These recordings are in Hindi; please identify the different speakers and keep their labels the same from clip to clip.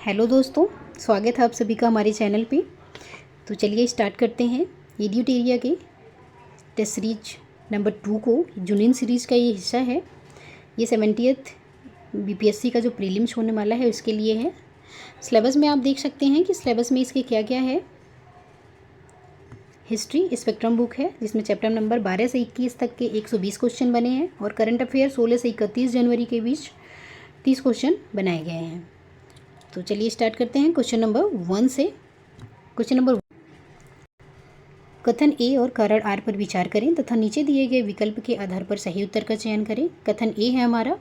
Speaker 1: हेलो दोस्तों, स्वागत है आप सभी का हमारे चैनल पे। तो चलिए स्टार्ट करते हैं इडियट एरिया के टेस्ट सीरीज नंबर 2 को। जूनियन सीरीज़ का ये हिस्सा है। ये 70th बीपीएससी का जो प्रीलिम्स होने वाला है उसके लिए है। सिलेबस में आप देख सकते हैं कि सिलेबस में इसके क्या क्या है। हिस्ट्री स्पेक्ट्रम बुक है जिसमें चैप्टर नंबर 12 से 21 तक के 120 क्वेश्चन बने हैं और करंट अफेयर 16 से 31 जनवरी के बीच 30 क्वेश्चन बनाए गए हैं। तो चलिए स्टार्ट करते हैं क्वेश्चन नंबर 1 से। क्वेश्चन नंबर कथन ए और कारण आर पर विचार करें तथा नीचे दिए गए विकल्प के आधार पर सही उत्तर का चयन करें। कथन ए है हमारा,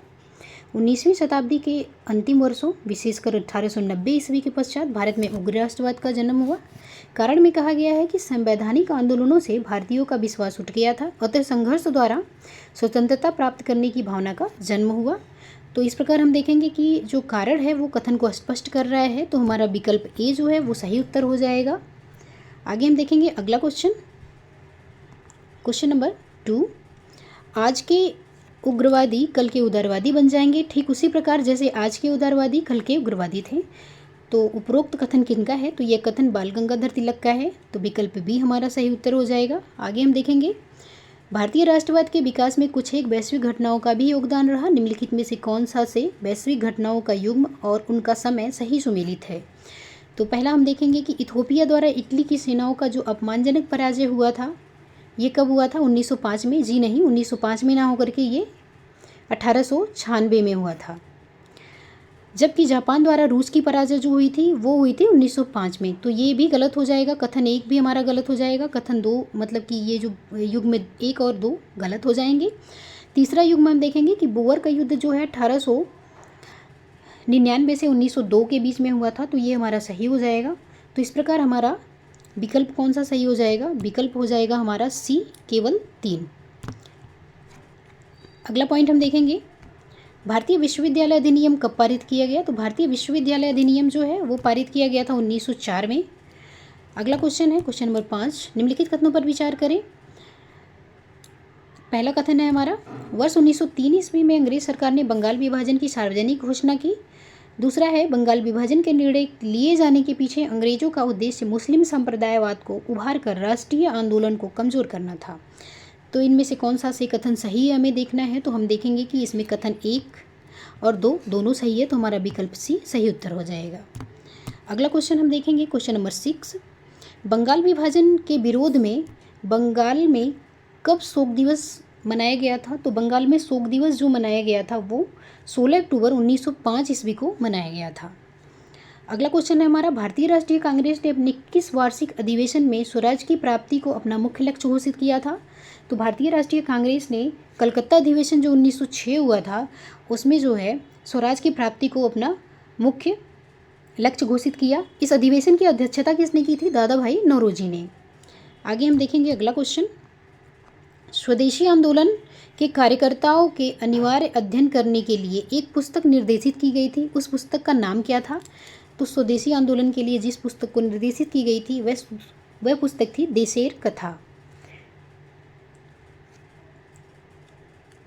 Speaker 1: 19वीं शताब्दी के अंतिम वर्षों विशेषकर 1890 ईस्वी के पश्चात भारत में उग्र राष्ट्रवाद का जन्म हुआ। कारण में कहा गया है कि संवैधानिक आंदोलनों से भारतीयों का विश्वास उठ गया था, अतः संघर्ष द्वारा स्वतंत्रता प्राप्त करने की भावना का जन्म हुआ। तो इस प्रकार हम देखेंगे कि जो कारण है वो कथन को स्पष्ट कर रहा है, तो हमारा विकल्प ए जो है वो सही उत्तर हो जाएगा। आगे हम देखेंगे अगला क्वेश्चन, क्वेश्चन नंबर 2। आज के उग्रवादी कल के उदारवादी बन जाएंगे, ठीक उसी प्रकार जैसे आज के उदारवादी कल के उग्रवादी थे। तो उपरोक्त कथन किनका है? तो यह कथन बाल गंगाधर तिलक का है, तो विकल्प बी हमारा सही उत्तर हो जाएगा। आगे हम देखेंगे भारतीय राष्ट्रवाद के विकास में कुछ एक वैश्विक घटनाओं का भी योगदान रहा। निम्नलिखित में से कौन सा से वैश्विक घटनाओं का युग्म और उनका समय सही सुमेलित है? तो पहला हम देखेंगे कि इथोपिया द्वारा इटली की सेनाओं का जो अपमानजनक पराजय हुआ था, ये कब हुआ था? 1905 में। जी नहीं, 1905 में ना होकर के ये 1896 में हुआ था। जबकि जापान द्वारा रूस की पराजय जो हुई थी वो हुई थी 1905 में। तो ये भी गलत हो जाएगा, कथन 1 भी हमारा गलत हो जाएगा। कथन 2 मतलब कि ये जो युग्म 1 और 2 गलत हो जाएंगे। तीसरा युग्म हम देखेंगे कि बोअर का युद्ध जो है 1899 से 1902 के बीच में हुआ था, तो ये हमारा सही हो जाएगा। तो इस प्रकार हमारा विकल्प कौन सा सही हो जाएगा? विकल्प हो जाएगा हमारा सी, केवल 3। अगला पॉइंट हम देखेंगे, भारतीय विश्वविद्यालय अधिनियम कब पारित किया गया? तो भारतीय विश्वविद्यालय अधिनियम जो है वो पारित किया गया था 1904 में। अगला क्वेश्चन है क्वेश्चन नंबर 5। निम्नलिखित कथनों पर विचार करें। पहला कथन है हमारा, वर्ष 1903 ईस्वी में अंग्रेज सरकार ने बंगाल विभाजन की सार्वजनिक घोषणा की। दूसरा है, बंगाल विभाजन के निर्णय लिए जाने के पीछे अंग्रेजों का उद्देश्य मुस्लिम संप्रदायवाद को उभार कर राष्ट्रीय आंदोलन को कमजोर करना था। तो इनमें से कौन सा से कथन सही है हमें देखना है। तो हम देखेंगे कि इसमें कथन 1 और 2 दोनों सही है, तो हमारा विकल्प सी सही उत्तर हो जाएगा। अगला क्वेश्चन हम देखेंगे क्वेश्चन नंबर 6। बंगाल विभाजन के विरोध में बंगाल में कब शोक दिवस मनाया गया था? तो बंगाल में शोक दिवस जो मनाया गया था वो 16 अक्टूबर 1905 ईस्वी को मनाया गया था। अगला क्वेश्चन है हमारा, भारतीय राष्ट्रीय कांग्रेस ने अपने किस वार्षिक अधिवेशन में स्वराज की प्राप्ति को अपना मुख्य लक्ष्य घोषित किया था? तो भारतीय राष्ट्रीय कांग्रेस ने कलकत्ता अधिवेशन जो 1906 हुआ था उसमें जो है स्वराज की प्राप्ति को अपना मुख्य लक्ष्य घोषित किया। इस अधिवेशन की अध्यक्षता किसने की थी? दादा भाई नौरोजी ने। आगे हम देखेंगे अगला क्वेश्चन, स्वदेशी आंदोलन के कार्यकर्ताओं के अनिवार्य अध्ययन करने के लिए एक पुस्तक निर्देशित की गई थी, उस पुस्तक का नाम क्या था? तो स्वदेशी आंदोलन के लिए जिस पुस्तक को निर्देशित की गई थी वह पुस्तक थी देशेर कथा।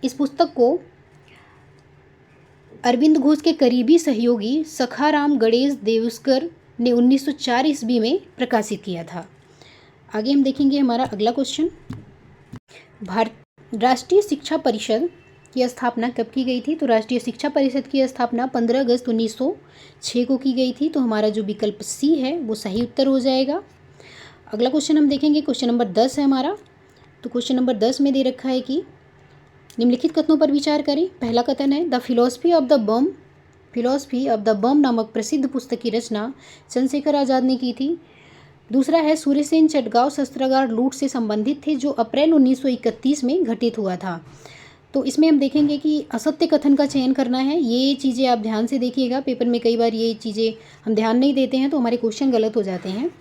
Speaker 1: इस पुस्तक को अरविंद घोष के करीबी सहयोगी सखाराम गणेश देवस्कर ने 1904 ईस्वी में प्रकाशित किया था। आगे हम देखेंगे हमारा अगला क्वेश्चन, राष्ट्रीय शिक्षा परिषद की स्थापना कब की गई थी? तो राष्ट्रीय शिक्षा परिषद की स्थापना 15 अगस्त 1906 को की गई थी, तो हमारा जो विकल्प सी है वो सही उत्तर हो जाएगा। अगला क्वेश्चन हम देखेंगे क्वेश्चन नंबर 10 है हमारा। तो क्वेश्चन नंबर 10 में दे रखा है कि निम्नलिखित कथनों पर विचार करें। पहला कथन है, द फिलॉसफी ऑफ द बम नामक प्रसिद्ध पुस्तक की रचना चंद्रशेखर आज़ाद ने की थी। दूसरा है, सूर्यसेन चटगांव शस्त्रागार लूट से संबंधित थे जो अप्रैल 1931 में घटित हुआ था। तो इसमें हम देखेंगे कि असत्य कथन का चयन करना है। ये चीज़ें आप ध्यान से देखिएगा, पेपर में कई बार ये चीज़ें हम ध्यान नहीं देते हैं तो हमारे क्वेश्चन गलत हो जाते हैं।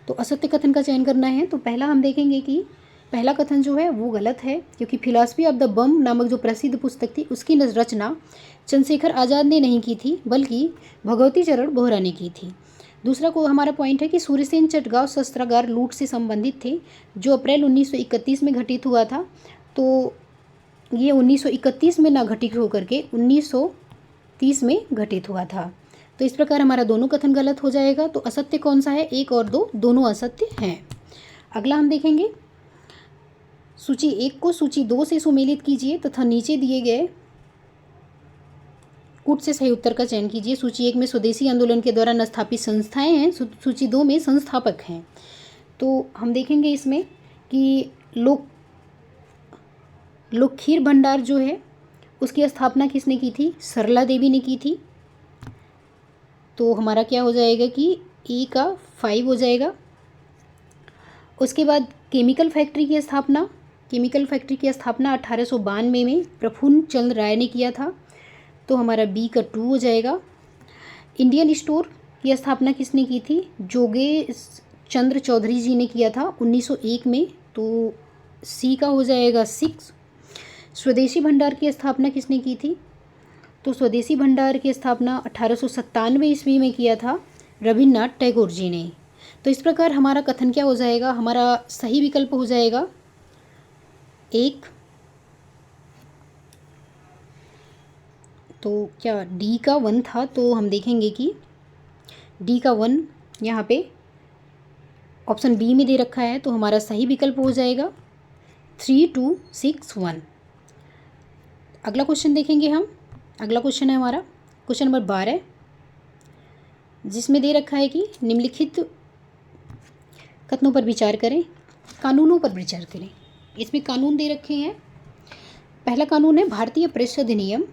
Speaker 1: तो असत्य कथन का चयन करना है। तो पहला हम देखेंगे कि पहला कथन जो है वो गलत है, क्योंकि फिलॉसफी ऑफ द बम नामक जो प्रसिद्ध पुस्तक थी उसकी रचना चंद्रशेखर आज़ाद ने नहीं की थी बल्कि भगवती चरण बोहरा ने की थी। दूसरा को हमारा पॉइंट है कि सूर्यसेन चटगांव शस्त्रागार लूट से संबंधित थे जो अप्रैल 1931 में घटित हुआ था। तो ये 1931 में ना घटित होकर के 1930 में घटित हुआ था। तो तो इस प्रकार हमारा दोनों कथन गलत हो जाएगा। तो असत्य कौन सा है? 1 और 2 दोनों असत्य हैं। अगला हम देखेंगे, सूची 1 को सूची 2 से सुमेलित कीजिए तथा नीचे दिए गए कूट से सही उत्तर का चयन कीजिए। सूची 1 में स्वदेशी आंदोलन के दौरान स्थापित संस्थाएं हैं, सूची 2 में संस्थापक हैं। तो हम देखेंगे इसमें कि लोक खीर भंडार जो है उसकी स्थापना किसने की थी? सरला देवी ने की थी। तो हमारा क्या हो जाएगा कि ई का 5 हो जाएगा। उसके बाद केमिकल फैक्ट्री की स्थापना 1892 में प्रफुल्ल चंद्र राय ने किया था। तो हमारा बी का 2 हो जाएगा। इंडियन स्टोर की स्थापना किसने की थी? जोगेश चंद्र चौधरी जी ने किया था 1901 में। तो सी का हो जाएगा 6। स्वदेशी भंडार की स्थापना किसने की थी? तो स्वदेशी भंडार की स्थापना 1897 ईस्वी में किया था रविन्द्रनाथ टैगोर जी ने। तो इस प्रकार हमारा कथन क्या हो जाएगा? हमारा सही विकल्प हो जाएगा 1। तो क्या डी का 1 था? तो हम देखेंगे कि डी का 1 यहाँ पे ऑप्शन बी में दे रखा है। तो हमारा सही विकल्प हो जाएगा 3261। अगला क्वेश्चन देखेंगे हम। अगला क्वेश्चन है हमारा क्वेश्चन नंबर 12, जिसमें दे रखा है कि निम्नलिखित कथनों पर विचार करें, कानूनों पर विचार करें। इसमें कानून दे रखे हैं। पहला कानून है भारतीय प्रेस अधिनियम।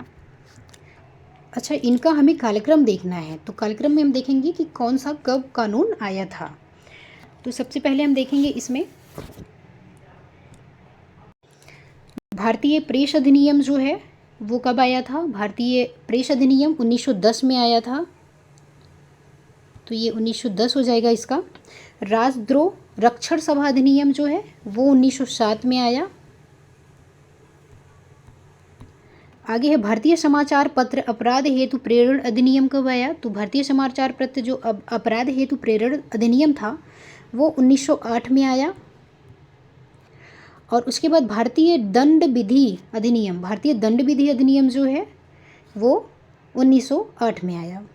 Speaker 1: अच्छा, इनका हमें कालक्रम देखना है। तो कालक्रम में हम देखेंगे कि कौन सा कब कानून आया था। तो सबसे पहले हम देखेंगे इसमें भारतीय प्रेस अधिनियम जो है वो कब आया था? भारतीय प्रेस अधिनियम 1910 में आया था। तो ये 1910 हो जाएगा इसका। राजद्रोह रक्षण सभा अधिनियम जो है वो 1907 में आया। आगे है भारतीय समाचार पत्र अपराध हेतु प्रेरण अधिनियम कब आया? तो भारतीय समाचार पत्र जो अपराध हेतु प्रेरण अधिनियम था वो 1908 में आया। और उसके बाद भारतीय दंड विधि अधिनियम जो है वो 1908 में आया।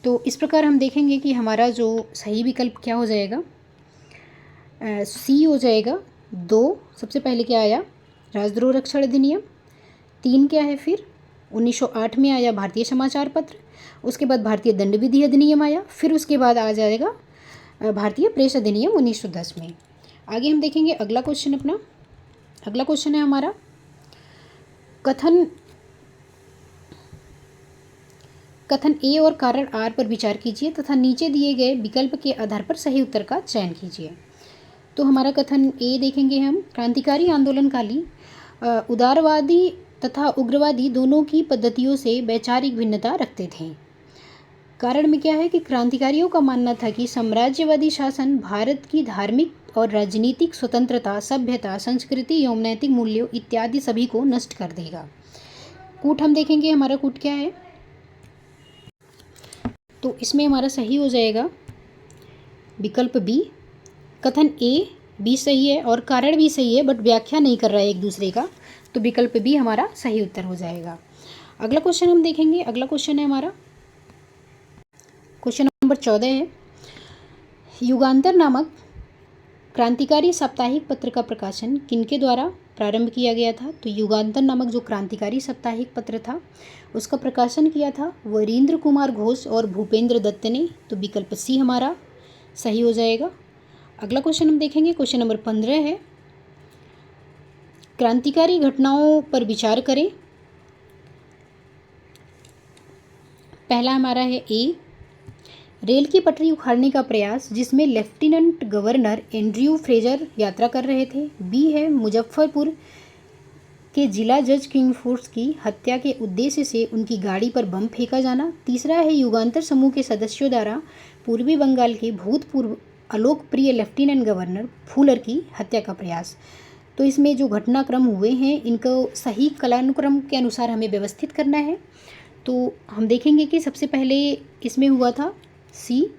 Speaker 1: तो इस प्रकार हम देखेंगे कि हमारा जो सही विकल्प क्या हो जाएगा? सी हो जाएगा 2। सबसे पहले क्या आया? राजद्रोह रक्षण अधिनियम। 3 क्या है फिर? 1908 में आया भारतीय समाचार पत्र। उसके बाद भारतीय दंड विधि अधिनियम आया। फिर उसके बाद आ जाएगा भारतीय प्रेस अधिनियम 1910 में। आगे हम देखेंगे अगला क्वेश्चन अपना। अगला क्वेश्चन है हमारा कथन ए और कारण आर पर विचार कीजिए तथा नीचे दिए गए विकल्प के आधार पर सही उत्तर का चयन कीजिए। तो हमारा कथन ए देखेंगे हम। क्रांतिकारी आंदोलनकाली उदारवादी तथा उग्रवादी दोनों की पद्धतियों से वैचारिक भिन्नता रखते थे। कारण में क्या है कि क्रांतिकारियों का मानना था कि साम्राज्यवादी शासन भारत की धार्मिक और राजनीतिक स्वतंत्रता, सभ्यता, संस्कृति एवं नैतिक मूल्यों इत्यादि सभी को नष्ट कर देगा। कूट हम देखेंगे, हमारा कूट क्या है? तो इसमें हमारा सही हो जाएगा विकल्प बी। कथन ए भी सही है और कारण भी सही है, बट व्याख्या नहीं कर रहा है एक दूसरे का। तो विकल्प बी हमारा सही उत्तर हो जाएगा। अगला क्वेश्चन हम देखेंगे। अगला क्वेश्चन है हमारा क्वेश्चन नंबर 14 है। युगांतर नामक क्रांतिकारी साप्ताहिक पत्र का प्रकाशन किनके द्वारा प्रारंभ किया गया था? तो युगांतर नामक जो क्रांतिकारी साप्ताहिक पत्र था उसका प्रकाशन किया था वरींद्र कुमार घोष और भूपेंद्र दत्त ने। तो विकल्प सी हमारा सही हो जाएगा। अगला क्वेश्चन हम देखेंगे। क्वेश्चन नंबर 15 है। क्रांतिकारी घटनाओं पर विचार करें। पहला हमारा है ए, रेल की पटरी उखाड़ने का प्रयास जिसमें लेफ्टिनेंट गवर्नर एंड्रयू फ्रेजर यात्रा कर रहे थे। बी है, मुजफ्फरपुर के जिला जज किंगफोर्स की हत्या के उद्देश्य से उनकी गाड़ी पर बम फेंका जाना। तीसरा है, युगांतर समूह के सदस्यों द्वारा पूर्वी बंगाल के भूतपूर्व अलोकप्रिय लेफ्टिनेंट गवर्नर फूलर की हत्या का प्रयास। तो इसमें जो घटनाक्रम हुए हैं इनको सही कालानुक्रम के अनुसार हमें व्यवस्थित करना है। तो हम देखेंगे कि सबसे पहले इसमें हुआ था सी,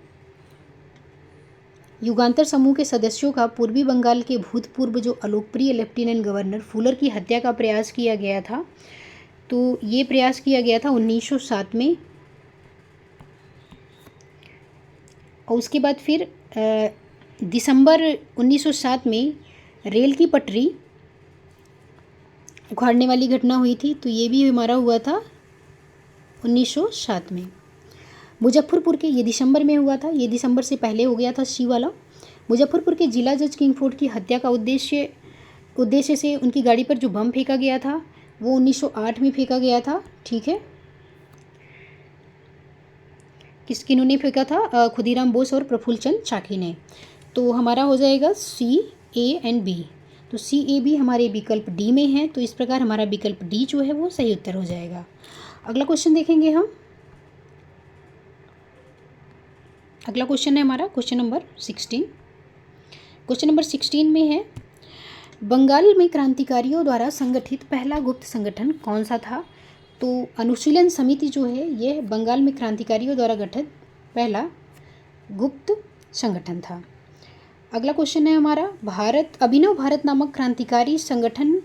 Speaker 1: युगांतर समूह के सदस्यों का पूर्वी बंगाल के भूतपूर्व जो अलोकप्रिय लेफ्टिनेंट गवर्नर फूलर की हत्या का प्रयास किया गया था। तो ये प्रयास किया गया था 1907 में। और उसके बाद फिर दिसंबर 1907 में रेल की पटरी उखाड़ने वाली घटना हुई थी, तो ये भी हमारा हुआ था 1907 में। मुजफ्फरपुर के, ये दिसंबर में हुआ था, ये दिसंबर से पहले हो गया था सी वाला। मुजफ्फरपुर के जिला जज किंगफोर्ड की हत्या का उद्देश्य से उनकी गाड़ी पर जो बम फेंका गया था वो 1908 में फेंका गया था। ठीक है, किन्होंने फेंका था? खुदीराम बोस और प्रफुल्ल चंद चाकी ने। तो हमारा हो जाएगा सी, ए एंड बी। तो सी, ए, बी हमारे विकल्प डी में है, तो इस प्रकार हमारा विकल्प डी जो है वो सही उत्तर हो जाएगा। अगला क्वेश्चन देखेंगे हम। अगला क्वेश्चन है हमारा क्वेश्चन नंबर 16। क्वेश्चन नंबर 16 में है, बंगाल में क्रांतिकारियों द्वारा संगठित पहला गुप्त संगठन कौन सा था? तो अनुशीलन समिति जो है ये बंगाल में क्रांतिकारियों द्वारा गठित पहला गुप्त संगठन था। अगला क्वेश्चन है हमारा, अभिनव भारत नामक क्रांतिकारी संगठन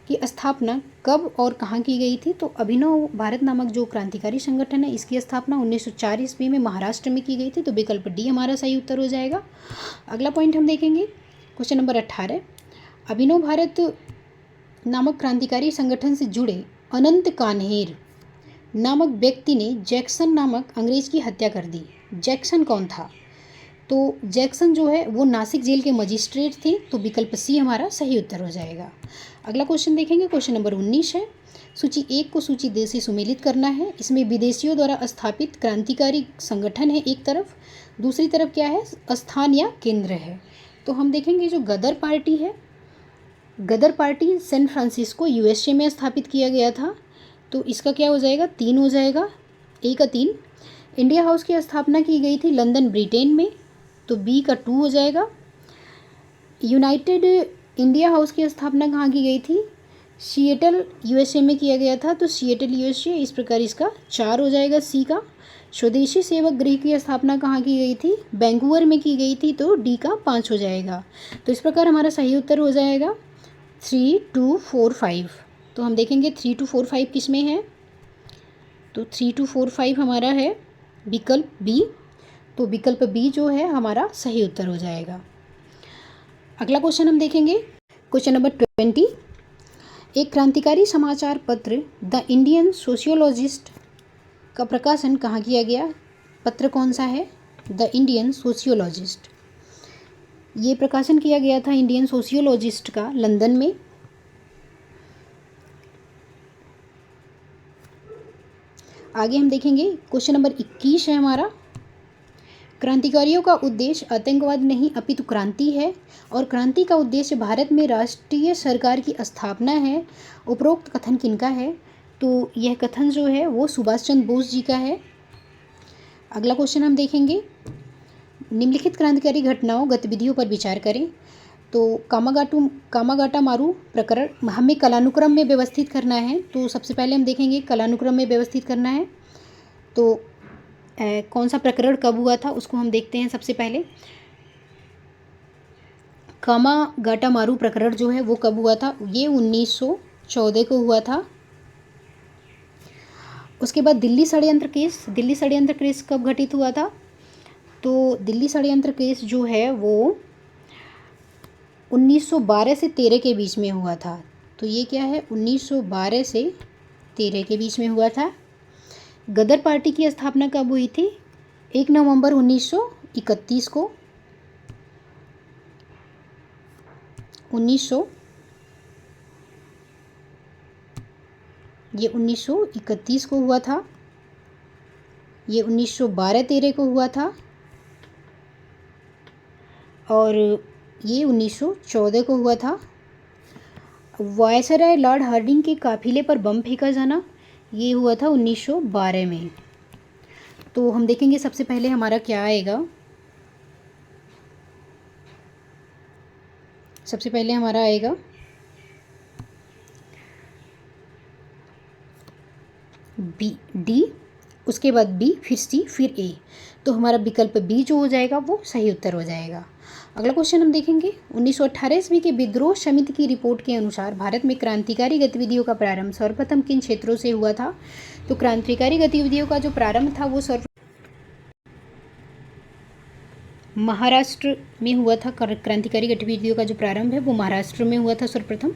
Speaker 1: की स्थापना कब और कहाँ की गई थी? तो अभिनव भारत नामक जो क्रांतिकारी संगठन है इसकी स्थापना 1904 ईस्वी में महाराष्ट्र में की गई थी, तो विकल्प डी हमारा सही उत्तर हो जाएगा। अगला पॉइंट हम देखेंगे क्वेश्चन नंबर 18। अभिनव भारत नामक क्रांतिकारी संगठन से जुड़े अनंत कान्हेर नामक व्यक्ति ने जैक्सन नामक अंग्रेज की हत्या कर दी। जैक्सन कौन था? तो जैक्सन जो है वो नासिक जेल के मजिस्ट्रेट थे, तो विकल्प सी हमारा सही उत्तर हो जाएगा। अगला क्वेश्चन देखेंगे, क्वेश्चन नंबर 19 है। सूची 1 को सूची 2 से सुमेलित करना है। इसमें विदेशियों द्वारा स्थापित क्रांतिकारी संगठन है एक तरफ, दूसरी तरफ क्या है? स्थान या केंद्र है। तो हम देखेंगे जो गदर पार्टी है, गदर पार्टी सैन फ्रांसिस्को यूएसए में स्थापित किया गया था, तो इसका क्या हो जाएगा? 3 हो जाएगा, ए का 3। इंडिया हाउस की स्थापना की गई थी लंदन ब्रिटेन में, तो बी का 2 हो जाएगा। यूनाइटेड इंडिया हाउस की स्थापना कहाँ की गई थी? सिएटल यूएसए में किया गया था, तो सिएटल यूएसए, इस प्रकार इसका 4 हो जाएगा सी का। स्वदेशी सेवक गृह की स्थापना कहाँ की गई थी? वैंकूवर में की गई थी, तो डी का 5 हो जाएगा। तो इस प्रकार हमारा सही उत्तर हो जाएगा 3, 2, 4, 5। तो हम देखेंगे 3, 2, 4, 5 किस में है? तो 3, 2, 4, 5 हमारा है विकल्प बी, तो विकल्प बी जो है हमारा सही उत्तर हो जाएगा। अगला क्वेश्चन हम देखेंगे क्वेश्चन नंबर 20। एक क्रांतिकारी समाचार पत्र द इंडियन सोशियोलॉजिस्ट का प्रकाशन कहाँ किया गया? पत्र कौन सा है? The Indian sociologist. ये प्रकाशन किया गया था इंडियन सोशियोलॉजिस्ट का लंदन में। आगे हम देखेंगे क्वेश्चन नंबर 21 है हमारा, क्रांतिकारियों का उद्देश्य आतंकवाद नहीं अपितु क्रांति है, और क्रांति का उद्देश्य भारत में राष्ट्रीय सरकार की स्थापना है। उपरोक्त कथन किनका है? तो यह कथन जो है वो सुभाष चंद्र बोस जी का है। अगला क्वेश्चन हम देखेंगे, निम्नलिखित क्रांतिकारी घटनाओं गतिविधियों पर विचार करें। तो कामागाटा मारू प्रकरण हमें कलानुक्रम में व्यवस्थित करना है, तो सबसे पहले हम देखेंगे कलानुक्रम में व्यवस्थित करना है। तो कौन सा प्रकरण कब हुआ था उसको हम देखते हैं। सबसे पहले कामागाटा मारू प्रकरण जो है वो कब हुआ था? ये 1914 को हुआ था। उसके बाद दिल्ली षड्यंत्र केस कब घटित हुआ था? तो दिल्ली षड्यंत्र केस जो है वो 1912 से 13 के बीच में हुआ था। तो ये क्या है? 1912 से 13 के बीच में हुआ था। गदर पार्टी की स्थापना कब हुई थी? 1 नवंबर 1931 को। 1931 को हुआ था। ये 1912-13 को हुआ था, और ये 1914 को हुआ था। वायसराय लॉर्ड हार्डिंग के काफिले पर बम फेंका जाना, ये हुआ था 1912 में। तो हम देखेंगे सबसे पहले हमारा क्या आएगा। सबसे पहले हमारा आएगा डी, उसके बाद बी, फिर सी, फिर ए। तो हमारा विकल्प बी जो हो जाएगा वो सही उत्तर हो जाएगा। अगला क्वेश्चन हम देखेंगे 1918 ईस्वी के विद्रोह समिति की रिपोर्ट के अनुसार भारत में क्रांतिकारी गतिविधियों का प्रारंभ सर्वप्रथम किन क्षेत्रों से हुआ था। तो क्रांतिकारी गतिविधियों का जो प्रारंभ था वो महाराष्ट्र में हुआ था। क्रांतिकारी गतिविधियों का जो प्रारंभ है वो महाराष्ट्र में हुआ था सर्वप्रथम।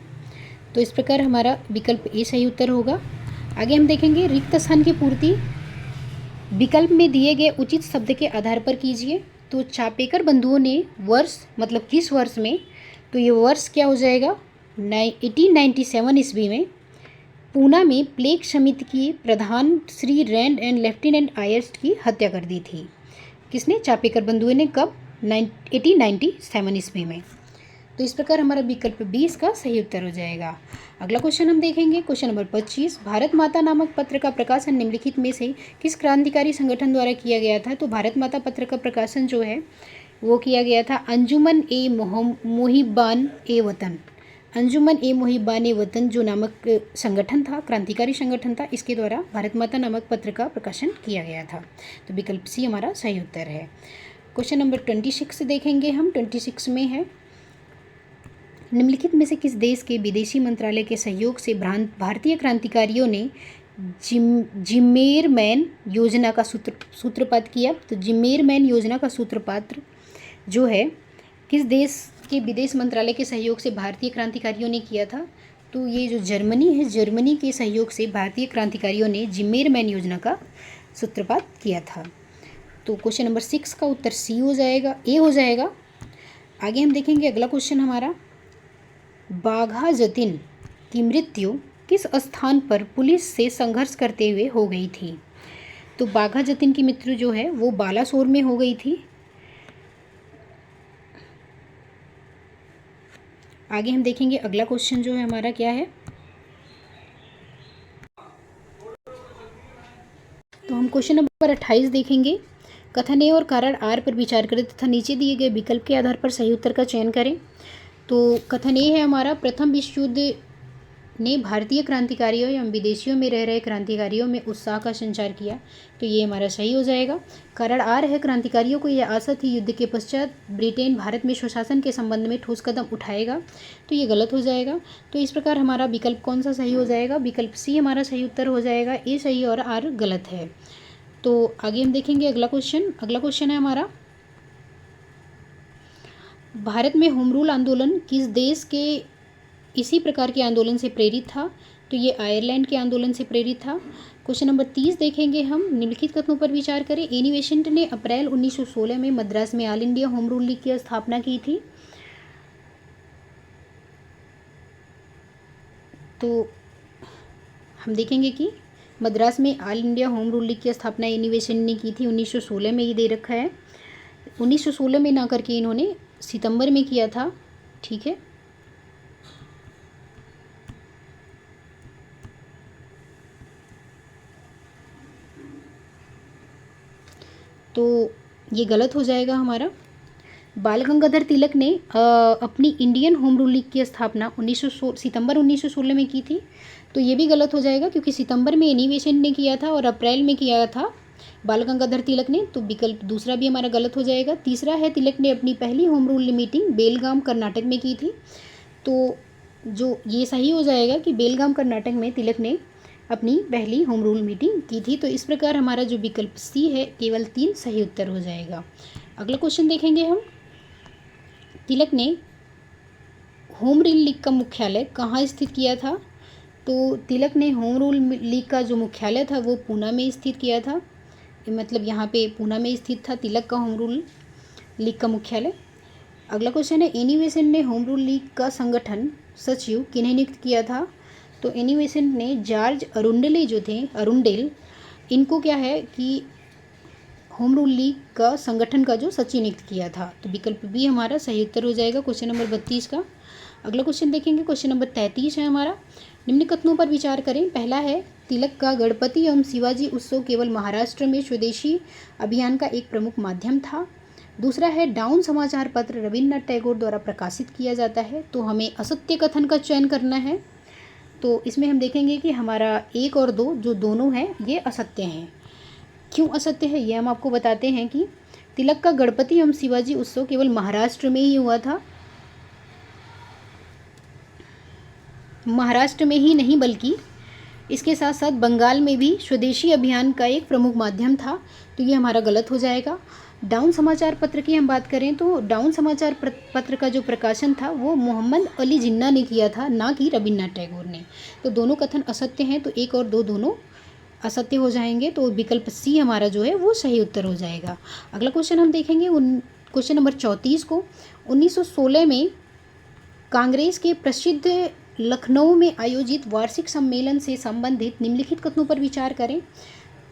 Speaker 1: तो इस प्रकार हमारा विकल्प ए सही उत्तर होगा। आगे हम देखेंगे रिक्त स्थान की पूर्ति विकल्प में दिए गए उचित शब्द के आधार पर कीजिए। तो चापेकर बंधुओं ने वर्ष मतलब किस वर्ष में, तो ये वर्ष क्या हो जाएगा 1897 ईस्वी में पूना में प्लेग समिति की प्रधान Shri Rand and lieutenant Ayerst की हत्या कर दी थी। किसने, चापेकर बंधुओं ने। कब, 1897 ईस्वी में। तो इस प्रकार हमारा विकल्प 20 का सही उत्तर हो जाएगा। अगला क्वेश्चन हम देखेंगे क्वेश्चन नंबर 25। भारत माता नामक पत्र का प्रकाशन निम्नलिखित में से किस क्रांतिकारी संगठन द्वारा किया गया था। तो भारत माता पत्र का प्रकाशन जो है वो किया गया था अंजुमन ए मुहिब्बान ए वतन। अंजुमन ए मुहिब्बान ए वतन जो नामक संगठन था, क्रांतिकारी संगठन था, इसके द्वारा भारत माता नामक पत्र का प्रकाशन किया गया था। तो विकल्प सी हमारा सही उत्तर है। क्वेश्चन नंबर 26 देखेंगे हम। 26 में है निम्नलिखित में से किस देश के विदेशी मंत्रालय के सहयोग से भारतीय क्रांतिकारियों ने जिम्मेरमैन योजना का सूत्रपात किया। तो जिम्मेरमैन योजना का सूत्रपात जो है किस देश के विदेश मंत्रालय के सहयोग से भारतीय क्रांतिकारियों ने किया था। तो ये जो जर्मनी है, जर्मनी के सहयोग से भारतीय क्रांतिकारियों ने जिम्मेरमैन योजना का सूत्रपात किया था। तो क्वेश्चन नंबर 6 का उत्तर सी हो जाएगा, ए हो जाएगा। आगे हम देखेंगे अगला क्वेश्चन हमारा, बाघा जतिन की मृत्यु किस स्थान पर पुलिस से संघर्ष करते हुए हो गई थी। तो बाघा जतिन की मृत्यु जो है वो बालासोर में हो गई थी। आगे हम देखेंगे अगला क्वेश्चन जो है हमारा क्या है। तो हम क्वेश्चन नंबर 28 देखेंगे। कथन ए और कारण आर पर विचार करें तथा नीचे दिए गए विकल्प के आधार पर सही उत्तर का चयन करें। तो कथन ए है हमारा, प्रथम विश्व युद्ध ने भारतीय क्रांतिकारियों एवं विदेशियों में रह रहे क्रांतिकारियों में उत्साह का संचार किया। तो ये हमारा सही हो जाएगा। कारण आर है, क्रांतिकारियों को यह आशा थी युद्ध के पश्चात ब्रिटेन भारत में स्वशासन के संबंध में ठोस कदम उठाएगा। तो ये गलत हो जाएगा। तो इस प्रकार हमारा विकल्प कौन सा सही हो जाएगा, विकल्प सी हमारा सही उत्तर हो जाएगा। ए सही और आर गलत है। तो आगे हम देखेंगे अगला क्वेश्चन। अगला क्वेश्चन है हमारा, भारत में होम रूल आंदोलन किस देश के इसी प्रकार के आंदोलन से प्रेरित था। तो ये आयरलैंड के आंदोलन से प्रेरित था। क्वेश्चन नंबर 30 देखेंगे हम। निम्नलिखित कथनों पर विचार करें। एनी बेसेंट ने अप्रैल 1916 में मद्रास में all India home rule league की स्थापना की थी। तो हम देखेंगे कि मद्रास में all India home rule league की स्थापना एनी बेसेंट ने की थी 1916 में, ये दे रखा है। 1916 में ना करके इन्होंने सितंबर में किया था। ठीक है, तो ये गलत हो जाएगा हमारा। बाल गंगाधर तिलक ने अपनी इंडियन होम रूल लीग की स्थापना सितंबर 1916 में की थी। तो ये भी गलत हो जाएगा क्योंकि सितंबर में एनी बेसेंट ने किया था और अप्रैल में किया था बाल गंगाधर तिलक ने। तो विकल्प दूसरा भी हमारा गलत हो जाएगा। तीसरा है, तिलक ने अपनी पहली होम रूल मीटिंग बेलगाम कर्नाटक में की थी। तो जो ये सही हो जाएगा कि बेलगाम कर्नाटक में तिलक ने अपनी पहली होम रूल मीटिंग की थी। तो इस प्रकार हमारा जो विकल्प सी है केवल 3 सही उत्तर हो जाएगा। अगला क्वेश्चन देखेंगे हम। तिलक ने होम रूल लीग का मुख्यालय कहाँ स्थित किया था। तो तिलक ने होम रूल लीग का जो मुख्यालय था वो पूना में स्थित किया था। मतलब यहाँ पे पूना में स्थित था तिलक का होम रूल लीग का मुख्यालय। अगला क्वेश्चन है, एनी बेसेंट ने होम रूल लीग का संगठन सचिव किन्हें नियुक्त किया था। तो एनी बेसेंट ने जॉर्ज अरुंडेले जो थे, अरुंडेल, इनको क्या है कि होम रूल लीग का संगठन का जो सचिव नियुक्त किया था। तो विकल्प बी हमारा सही उत्तर हो जाएगा क्वेश्चन नंबर 32 का। अगला क्वेश्चन देखेंगे, क्वेश्चन नंबर 33 है हमारा। निम्न कथनों पर विचार करें। पहला है, तिलक का गणपति एवं शिवाजी उत्सव केवल महाराष्ट्र में स्वदेशी अभियान का एक प्रमुख माध्यम था। दूसरा है, डाउन समाचार पत्र रविन्द्रनाथ टैगोर द्वारा प्रकाशित किया जाता है। तो हमें असत्य कथन का चयन करना है। तो इसमें हम देखेंगे कि हमारा 1 और 2 जो दोनों हैं ये असत्य हैं। क्यों असत्य है ये हम आपको बताते हैं कि तिलक का गणपति एवं शिवाजी उत्सव केवल महाराष्ट्र में ही हुआ था, महाराष्ट्र में ही नहीं बल्कि इसके साथ साथ बंगाल में भी स्वदेशी अभियान का एक प्रमुख माध्यम था, तो ये हमारा गलत हो जाएगा। डाउन समाचार पत्र की हम बात करें तो डाउन समाचार पत्र का जो प्रकाशन था वो मोहम्मद अली जिन्ना ने किया था, ना कि रविन्द्रनाथ टैगोर ने। तो दोनों कथन असत्य हैं, तो 1 और 2 दोनों असत्य हो जाएंगे, तो विकल्प सी हमारा जो है वो सही उत्तर हो जाएगा। अगला क्वेश्चन हम देखेंगे क्वेश्चन नंबर 34 को। 1916 में कांग्रेस के प्रसिद्ध लखनऊ में आयोजित वार्षिक सम्मेलन से संबंधित निम्नलिखित कथनों पर विचार करें।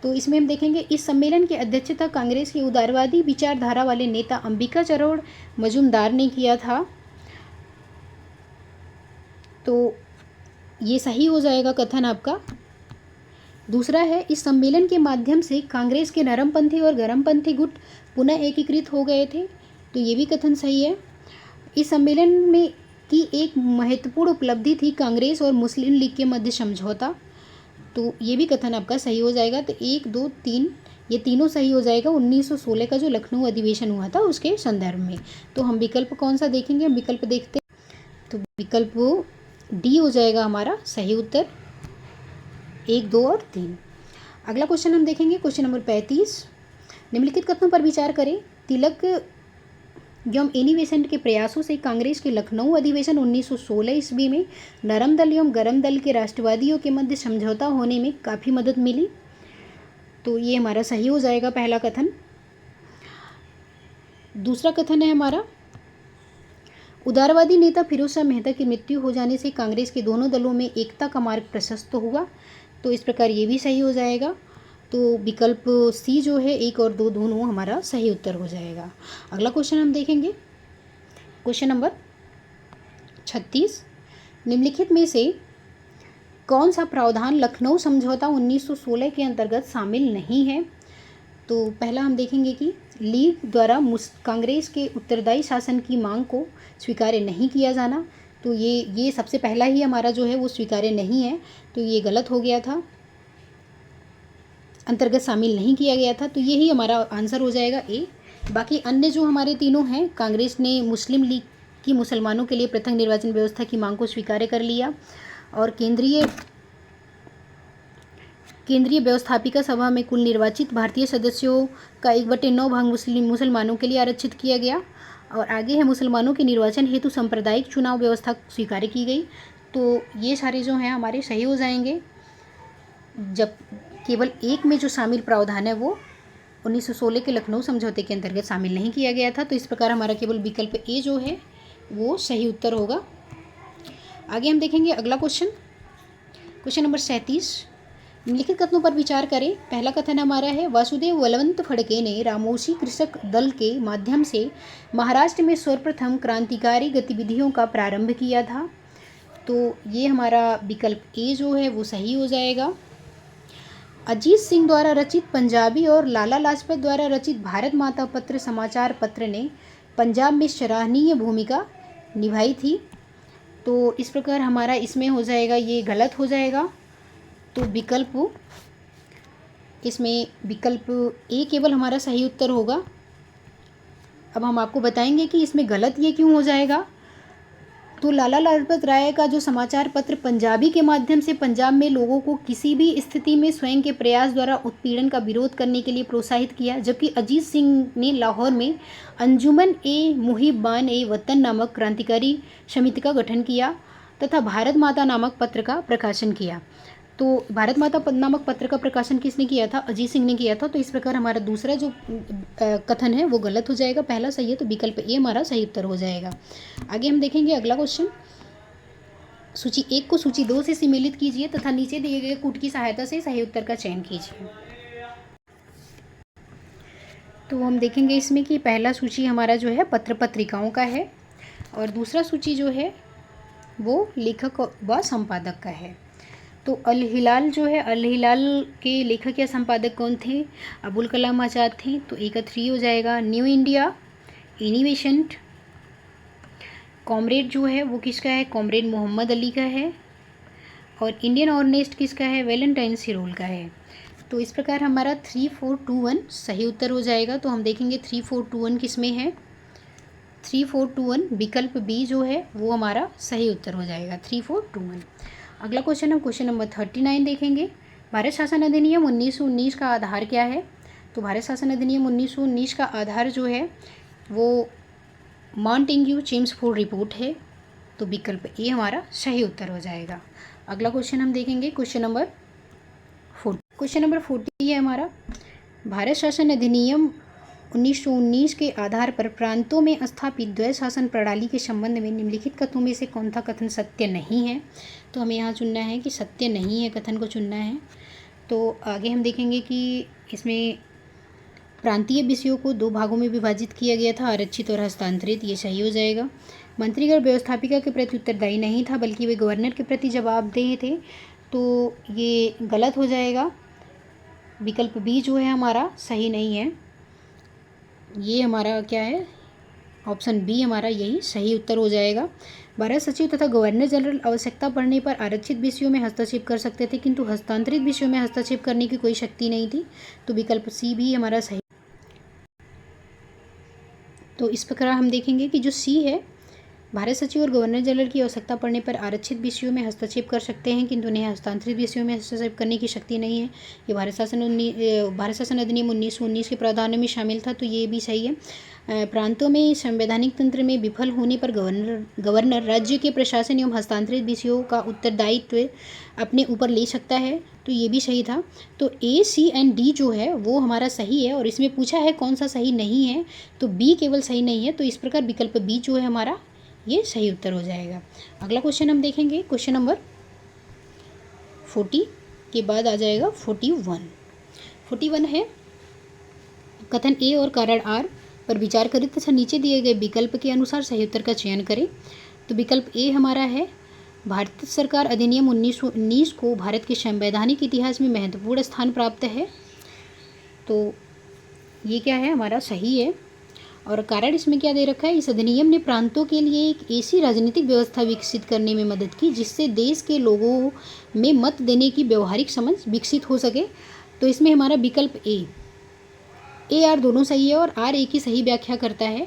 Speaker 1: तो इसमें हम देखेंगे इस सम्मेलन की अध्यक्षता कांग्रेस के उदारवादी विचारधारा वाले नेता अंबिका चरण मजूमदार ने किया था, तो ये सही हो जाएगा कथन आपका। दूसरा है इस सम्मेलन के माध्यम से कांग्रेस के नरमपंथी और गरमपंथी गुट पुनः एकीकृत हो गए थे, तो ये भी कथन सही है। इस सम्मेलन में की एक महत्वपूर्ण उपलब्धि थी कांग्रेस और मुस्लिम लीग के मध्य समझौता, तो ये भी कथन आपका सही हो जाएगा। तो 1, 2, 3 ये तीनों सही हो जाएगा 1916 का जो लखनऊ अधिवेशन हुआ था उसके संदर्भ में। तो हम विकल्प कौन सा देखेंगे, हम विकल्प देखते हैं, तो विकल्प डी हो जाएगा हमारा सही उत्तर, 1, 2 और 3। अगला क्वेश्चन हम देखेंगे क्वेश्चन नंबर 35। निम्नलिखित कथनों पर विचार करें। तिलक एवं एनी बेसेंट के प्रयासों से कांग्रेस के लखनऊ अधिवेशन 1916 ईस्वी में नरम दल एवं गरम दल के राष्ट्रवादियों के मध्य समझौता होने में काफ़ी मदद मिली, तो ये हमारा सही हो जाएगा पहला कथन। दूसरा कथन है हमारा उदारवादी नेता फिरोज शाह मेहता की मृत्यु हो जाने से कांग्रेस के दोनों दलों में एकता का मार्ग प्रशस्त हुआ, तो इस प्रकार ये भी सही हो जाएगा। तो विकल्प सी जो है 1 और 2 दोनों हमारा सही उत्तर हो जाएगा। अगला क्वेश्चन हम देखेंगे क्वेश्चन नंबर 36। निम्नलिखित में से कौन सा प्रावधान लखनऊ समझौता 1916 के अंतर्गत शामिल नहीं है। तो पहला हम देखेंगे कि लीग द्वारा कांग्रेस के उत्तरदायी शासन की मांग को स्वीकार्य नहीं किया जाना, तो ये सबसे पहला ही हमारा जो है वो स्वीकार्य नहीं है, तो ये गलत हो गया था, अंतर्गत शामिल नहीं किया गया था, तो यही हमारा आंसर हो जाएगा ए। बाकी अन्य जो हमारे तीनों हैं, कांग्रेस ने मुस्लिम लीग की मुसलमानों के लिए पृथक निर्वाचन व्यवस्था की मांग को स्वीकार कर लिया और केंद्रीय व्यवस्थापिका सभा में कुल निर्वाचित भारतीय सदस्यों का 1/9 भाग मुसलमानों के लिए आरक्षित किया गया, और आगे है मुसलमानों के निर्वाचन हेतु सांप्रदायिक चुनाव व्यवस्था स्वीकार की गई। तो ये सारे जो हैं हमारे सही हो जाएंगे, जब केवल एक में जो शामिल प्रावधान है वो 1916 के लखनऊ समझौते के अंतर्गत शामिल नहीं किया गया था, तो इस प्रकार हमारा केवल विकल्प ए जो है वो सही उत्तर होगा। आगे हम देखेंगे अगला क्वेश्चन नंबर 37। निम्नलिखित कथनों पर विचार करें। पहला कथन हमारा है वासुदेव बलवंत फड़के ने रामोशी कृषक दल के माध्यम से महाराष्ट्र में सर्वप्रथम क्रांतिकारी गतिविधियों का प्रारंभ किया था, तो ये हमारा विकल्प ए जो है वो सही हो जाएगा। अजीत सिंह द्वारा रचित पंजाबी और लाला लाजपत द्वारा रचित भारत माता पत्र समाचार पत्र ने पंजाब में सराहनीय भूमिका निभाई थी, तो इस प्रकार हमारा इसमें हो जाएगा, ये गलत हो जाएगा। तो इसमें विकल्प ए केवल हमारा सही उत्तर होगा। अब हम आपको बताएंगे कि इसमें गलत ये क्यों हो जाएगा। तो लाला लाजपत राय का जो समाचार पत्र पंजाबी के माध्यम से पंजाब में लोगों को किसी भी स्थिति में स्वयं के प्रयास द्वारा उत्पीड़न का विरोध करने के लिए प्रोत्साहित किया, जबकि अजीत सिंह ने लाहौर में अंजुमन ए मुहिबान ए वतन नामक क्रांतिकारी समिति का गठन किया तथा भारत माता नामक पत्र का प्रकाशन किया। तो भारत माता नामक पत्र का प्रकाशन किसने किया था, अजीत सिंह ने किया था, तो इस प्रकार हमारा दूसरा जो कथन है वो गलत हो जाएगा, पहला सही है, तो विकल्प ए हमारा सही उत्तर हो जाएगा। आगे हम देखेंगे अगला क्वेश्चन। सूची 1 को सूची 2 से सम्मिलित कीजिए तथा नीचे दिए गए कूट की सहायता से सही उत्तर का चयन कीजिए। तो हम देखेंगे इसमें कि पहला सूची हमारा जो है पत्र पत्रिकाओं का है और दूसरा सूची जो है वो लेखक व संपादक का है। तो अल हिलाल जो है, अल हिलाल के लेखक या संपादक कौन थे, अबुल कलाम आज़ाद थे, तो ए का 3 हो जाएगा। New India, Annie Besant, comrade जो है वो किसका है, कॉमरेड मोहम्मद अली का है, और इंडियन ऑर्नेस्ट किसका है, वैलेंटाइन सिरोल का है। तो इस प्रकार हमारा 3421 सही उत्तर हो जाएगा। तो हम देखेंगे 3421 किस में है। 3421 विकल्प बी जो है वो हमारा सही उत्तर हो जाएगा 3421। अगला क्वेश्चन हम क्वेश्चन नंबर 39 देखेंगे। भारत शासन अधिनियम 1919 का आधार क्या है। तो भारत शासन अधिनियम 1919 का आधार जो है वो मॉन्टेग्यू चेम्सफोर्ड रिपोर्ट है। तो विकल्प ए हमारा सही उत्तर हो जाएगा। अगला क्वेश्चन हम देखेंगे क्वेश्चन नंबर 40। क्वेश्चन नंबर 40 है हमारा, भारत शासन अधिनियम 1919 के आधार पर प्रांतों में स्थापित द्वैध शासन प्रणाली के संबंध में निम्नलिखित कथनों में से कौन सा कथन सत्य नहीं है। तो हमें यहाँ चुनना है कि सत्य नहीं है कथन को चुनना है। तो आगे हम देखेंगे कि इसमें प्रांतीय विषयों को 2 भागों में विभाजित किया गया था, आरक्षित और हस्तांतरित, ये सही हो जाएगा। मंत्रीगण व्यवस्थापिका के प्रति उत्तरदायी नहीं था बल्कि वे गवर्नर के प्रति जवाबदेह थे, तो ये गलत हो जाएगा। विकल्प बी जो है हमारा सही नहीं है। ये हमारा क्या है, ऑप्शन बी हमारा यही सही उत्तर हो जाएगा। भारत सचिव तथा गवर्नर जनरल आवश्यकता पड़ने पर आरक्षित विषयों में हस्तक्षेप कर सकते थे, किंतु हस्तांतरित विषयों में हस्तक्षेप करने की कोई शक्ति नहीं थी। तो विकल्प सी भी हमारा सही। तो इस प्रकार हम देखेंगे कि जो सी है, भारत सचिव और गवर्नर जनरल की आवश्यकता पड़ने पर आरक्षित विषयों में हस्तक्षेप कर सकते हैं, किंतु उन्हें हस्तांतरित विषयों में हस्तक्षेप करने की शक्ति नहीं है। ये भारत शासन अधिनियम 1919 के प्रावधानों में शामिल था, तो ये भी सही है। प्रांतों में संवैधानिक तंत्र में विफल होने पर गवर्नर राज्य के प्रशासन एवं हस्तांतरित विषयों का उत्तरदायित्व अपने ऊपर ले सकता है, तो ये भी सही था। तो ए, सी एंड डी जो है वो हमारा सही है, और इसमें पूछा है कौन सा सही नहीं है, तो बी केवल सही नहीं है। तो इस प्रकार विकल्प बी जो है हमारा ये सही उत्तर हो जाएगा। अगला क्वेश्चन हम देखेंगे क्वेश्चन नंबर 40 के बाद आ जाएगा 41 है, कथन ए और कारण आर पर विचार करें तथा नीचे दिए गए विकल्प के अनुसार सही उत्तर का चयन करें। तो विकल्प ए हमारा है, भारत सरकार अधिनियम 1919 को भारत के संवैधानिक इतिहास में महत्वपूर्ण स्थान प्राप्त है। तो ये क्या है हमारा सही है। और कारण इसमें क्या दे रखा है, इस अधिनियम ने प्रांतों के लिए एक ऐसी राजनीतिक व्यवस्था विकसित करने में मदद की जिससे देश के लोगों में मत देने की व्यवहारिक समझ विकसित हो सके। तो इसमें हमारा विकल्प ए आर दोनों सही है और आर ए की सही व्याख्या करता है।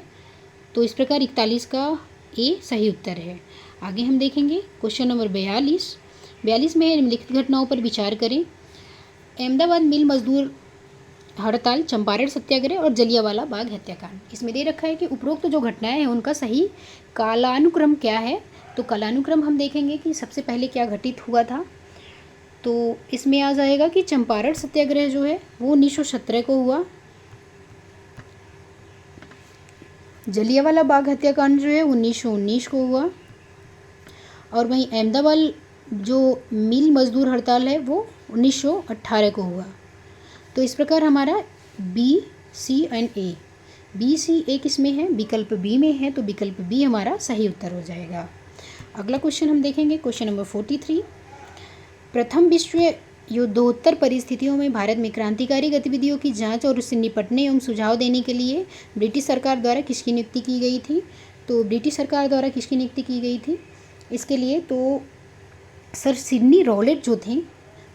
Speaker 1: तो इस प्रकार 41 का ए सही उत्तर है। आगे हम देखेंगे क्वेश्चन नंबर 42 में निम्नलिखित घटनाओं पर विचार करें। अहमदाबाद मिल मजदूर हड़ताल, चंपारण सत्याग्रह और जलियांवाला बाग हत्याकांड। इसमें दे रखा है कि उपरोक्त जो घटनाएं हैं उनका सही कालानुक्रम क्या है। तो कालानुक्रम हम देखेंगे कि सबसे पहले क्या घटित हुआ था। तो इसमें आ जाएगा कि चंपारण सत्याग्रह जो है वो 1917 को हुआ, जलियांवाला बाग हत्याकांड जो है 1919 को हुआ, और वहीं अहमदाबाद जो मिल मजदूर हड़ताल है वो 1918 को हुआ। तो इस प्रकार हमारा B, C and A, B, C, A किस में है, विकल्प बी में है। तो विकल्प बी हमारा सही उत्तर हो जाएगा। अगला क्वेश्चन हम देखेंगे क्वेश्चन नंबर 43। प्रथम विश्व युद्धोत्तर परिस्थितियों में भारत में क्रांतिकारी गतिविधियों की जांच और उससे निपटने एवं सुझाव देने के लिए ब्रिटिश सरकार द्वारा किसकी नियुक्ति की गई थी। तो ब्रिटिश सरकार द्वारा किसकी नियुक्ति की गई थी इसके लिए, तो सर सिडनी रॉलेट जो थे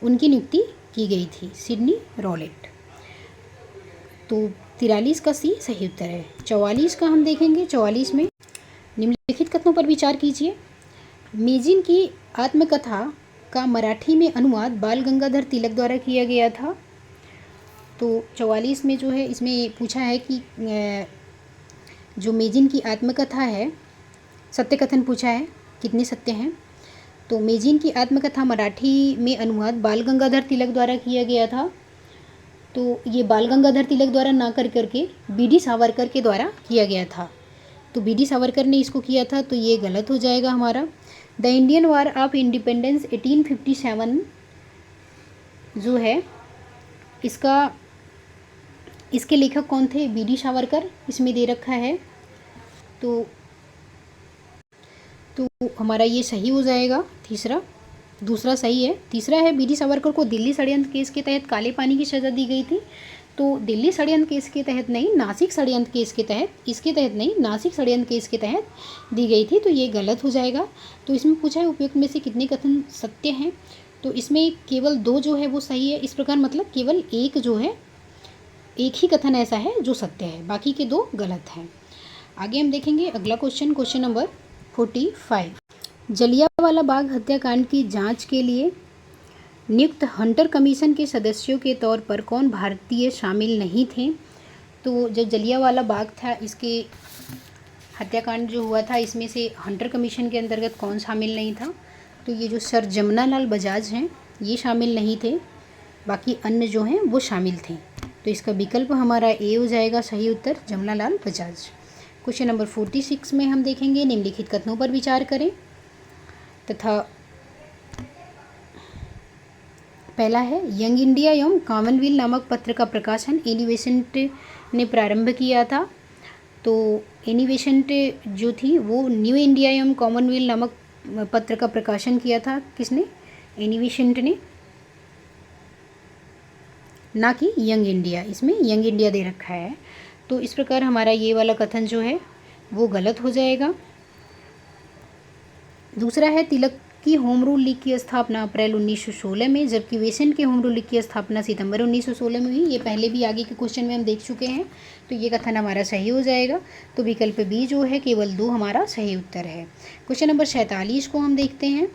Speaker 1: उनकी नियुक्ति की गई थी, सिडनी रॉलेट। तो 43 का सी सही उत्तर है। 44 का हम देखेंगे। 44 में निम्नलिखित कथनों पर विचार कीजिए। मेजिन की आत्मकथा का मराठी में अनुवाद बाल गंगाधर तिलक द्वारा किया गया था। तो 44 में जो है इसमें पूछा है कि जो मेजिन की आत्मकथा है, सत्य कथन पूछा है, कितने सत्य हैं। तो मेजिन की आत्मकथा मराठी में अनुवाद बाल गंगाधर तिलक द्वारा किया गया था। तो ये बाल गंगाधर तिलक द्वारा ना कर करके बी.डी. सावरकर के द्वारा किया गया था। तो बी.डी. सावरकर ने इसको किया था, तो ये गलत हो जाएगा हमारा। The Indian war of independence 1857 जो है इसके लेखक कौन थे, बी.डी. सावरकर इसमें दे रखा है। तो हमारा ये सही हो जाएगा। दूसरा सही है। तीसरा है, बी.डी. सावरकर को दिल्ली षड्यंत्र केस के तहत काले पानी की सज़ा दी गई थी। तो दिल्ली षड्यंत्र केस के तहत नहीं, नासिक षड्यंत्र केस के तहत, इसके तहत नहीं, नासिक षड्यंत्र केस के तहत दी गई थी। तो ये गलत हो जाएगा। तो इसमें पूछा है उपयुक्त में से कितने कथन सत्य हैं। तो इसमें केवल 2 जो है वो सही है। इस प्रकार मतलब केवल एक जो है, एक ही कथन ऐसा है जो सत्य है, बाकी के 2 गलत हैं। आगे हम देखेंगे अगला question, question number 45। Jallianwala Bagh हत्याकांड की जांच के लिए नियुक्त हंटर कमीशन के सदस्यों के तौर पर कौन भारतीय शामिल नहीं थे? तो जो जलियांवाला बाग था, इसके हत्याकांड जो हुआ था, इसमें से हंटर कमीशन के अंतर्गत कौन शामिल नहीं था? तो ये जो सर जमनालाल बजाज हैं ये शामिल नहीं थे, बाकी अन्य जो हैं वो शामिल थे। तो इसका विकल्प हमारा ए हो जाएगा सही उत्तर, जमनालाल बजाज। क्वेश्चन नंबर 46 में हम देखेंगे निम्नलिखित कथनों पर विचार करें तथा पहला है यंग इंडिया एवं कॉमनवेल्थ नामक पत्र का प्रकाशन एनिवेसेंट ने प्रारंभ किया था। तो एनिवेसेंट जो थी वो न्यू इंडिया एवं कॉमनवेल्थ नामक पत्र का प्रकाशन किया था। किसने? एनिवेसेंट ने, ना कि यंग इंडिया। इसमें यंग इंडिया दे रखा है, तो इस प्रकार हमारा ये वाला कथन जो है वो गलत हो जाएगा। दूसरा है तिलक की होम रूल लीग की स्थापना अप्रैल 1916 में, जबकि वेसेंट के होम रूल लीग की स्थापना सितंबर 1916 में हुई। ये पहले भी आगे के क्वेश्चन में हम देख चुके हैं, तो ये कथन हमारा सही हो जाएगा। तो विकल्प बी जो है केवल 2 हमारा सही उत्तर है। क्वेश्चन नंबर 47 को हम देखते हैं।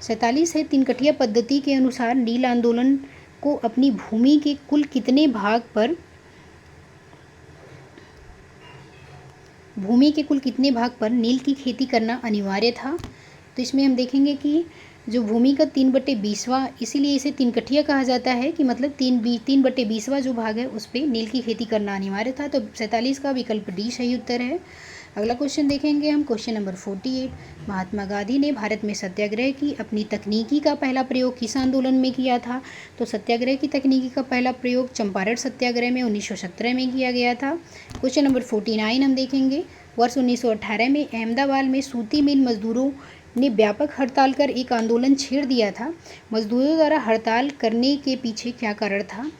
Speaker 1: 47 है तिनकठिया पद्धति के अनुसार नील आंदोलन को अपनी भूमि के कुल कितने भाग पर नील की खेती करना अनिवार्य था? तो इसमें हम देखेंगे कि जो भूमि का 3/20वां, इसीलिए इसे तिनकठिया कहा जाता है कि मतलब 3/20वां जो भाग है उस पर नील की खेती करना अनिवार्य था। तो 47 का विकल्प डी सही उत्तर है। अगला क्वेश्चन देखेंगे हम, क्वेश्चन नंबर 48। महात्मा गांधी ने भारत में सत्याग्रह की अपनी तकनीकी का पहला प्रयोग किस आंदोलन में किया था? तो सत्याग्रह की तकनीकी का पहला प्रयोग चंपारण सत्याग्रह में 1917 में किया गया था। क्वेश्चन नंबर 49 हम देखेंगे। वर्ष 1918 में अहमदाबाद में सूती मिल मजदूरों ने व्यापक हड़ताल कर एक आंदोलन छेड़ दिया था। मजदूरों द्वारा हड़ताल करने के पीछे क्या कारण था?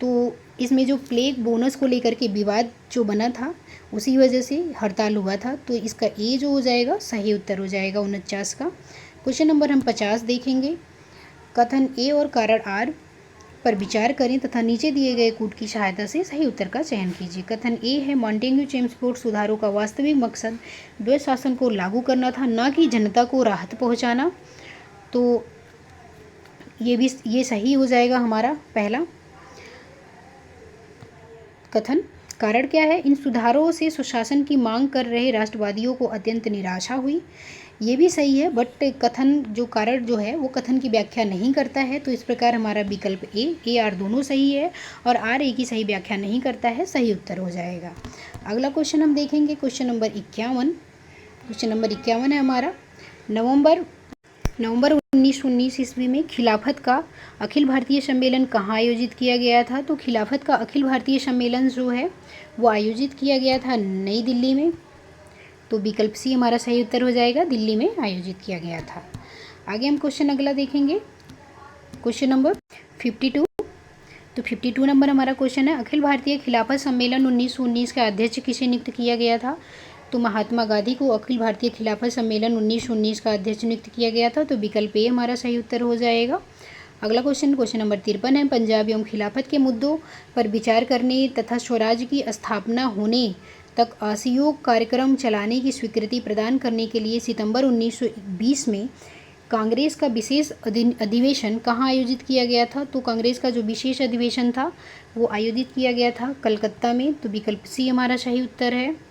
Speaker 1: तो इसमें जो प्लेग बोनस को लेकर के विवाद जो बना था, उसी वजह से हड़ताल हुआ था। तो इसका ए जो हो जाएगा सही उत्तर हो जाएगा 49 का। क्वेश्चन नंबर हम 50 देखेंगे। कथन ए और कारण आर पर विचार करें तथा नीचे दिए गए कूट की सहायता से सही उत्तर का चयन कीजिए। कथन ए है मॉन्टेग्यू चेम्सफोर्ड सुधारों का वास्तविक मकसद द्वैध शासन को लागू करना था, ना कि जनता को राहत पहुंचाना। तो ये सही हो जाएगा हमारा पहला कथन। कारण क्या है? इन सुधारों से सुशासन की मांग कर रहे राष्ट्रवादियों को अत्यंत निराशा हुई। ये भी सही है, बट कथन जो कारण जो है वो कथन की व्याख्या नहीं करता है। तो इस प्रकार हमारा विकल्प ए आर दोनों सही है और आर ए की सही व्याख्या नहीं करता है, सही उत्तर हो जाएगा। अगला क्वेश्चन हम देखेंगे, क्वेश्चन नंबर 51। क्वेश्चन नंबर 51 है हमारा, नवंबर 1919 ईस्वी में खिलाफत का अखिल भारतीय सम्मेलन कहाँ आयोजित किया गया था? तो खिलाफत का अखिल भारतीय सम्मेलन जो है वो आयोजित किया गया था नई दिल्ली में। तो विकल्प सी हमारा सही उत्तर हो जाएगा, दिल्ली में आयोजित किया गया था। आगे हम क्वेश्चन अगला देखेंगे, क्वेश्चन नंबर 52। तो 52 नंबर हमारा क्वेश्चन है, अखिल भारतीय खिलाफत सम्मेलन 1919 का अध्यक्ष किसे नियुक्त किया गया था? तो महात्मा गांधी को अखिल भारतीय खिलाफत सम्मेलन 1919 का अध्यक्ष नियुक्त किया गया था। तो विकल्प ए हमारा सही उत्तर हो जाएगा। अगला क्वेश्चन, क्वेश्चन नंबर 53 है, पंजाब एवं खिलाफत के मुद्दों पर विचार करने तथा स्वराज की स्थापना होने तक असहयोग कार्यक्रम चलाने की स्वीकृति प्रदान करने के लिए सितंबर 1920 में कांग्रेस का विशेष अधिवेशन कहाँ आयोजित किया गया था? तो कांग्रेस का जो विशेष अधिवेशन था वो आयोजित किया गया था कलकत्ता में। तो विकल्प सी हमारा सही उत्तर है।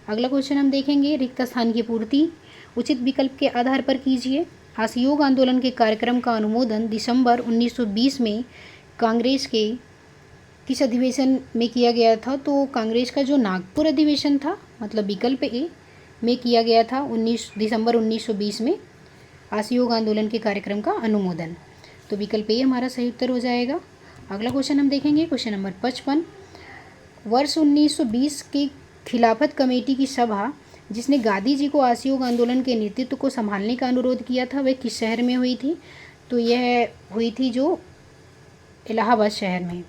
Speaker 1: अगला क्वेश्चन हम देखेंगे, रिक्त स्थान की पूर्ति उचित विकल्प के आधार पर कीजिए। असहयोग आंदोलन के कार्यक्रम का अनुमोदन दिसंबर 1920 में कांग्रेस के किस अधिवेशन में किया गया था? तो कांग्रेस का जो नागपुर अधिवेशन था, मतलब विकल्प ए में किया गया था 19 दिसंबर 1920 में असहयोग आंदोलन के कार्यक्रम का अनुमोदन। तो विकल्प ए हमारा सही उत्तर हो जाएगा। अगला क्वेश्चन हम देखेंगे, क्वेश्चन नंबर 55। वर्ष 1920 की खिलाफत कमेटी की सभा जिसने गांधी जी को असहयोग आंदोलन के नेतृत्व को संभालने का अनुरोध किया था, वह किस शहर में हुई थी? तो यह हुई थी जो इलाहाबाद शहर में।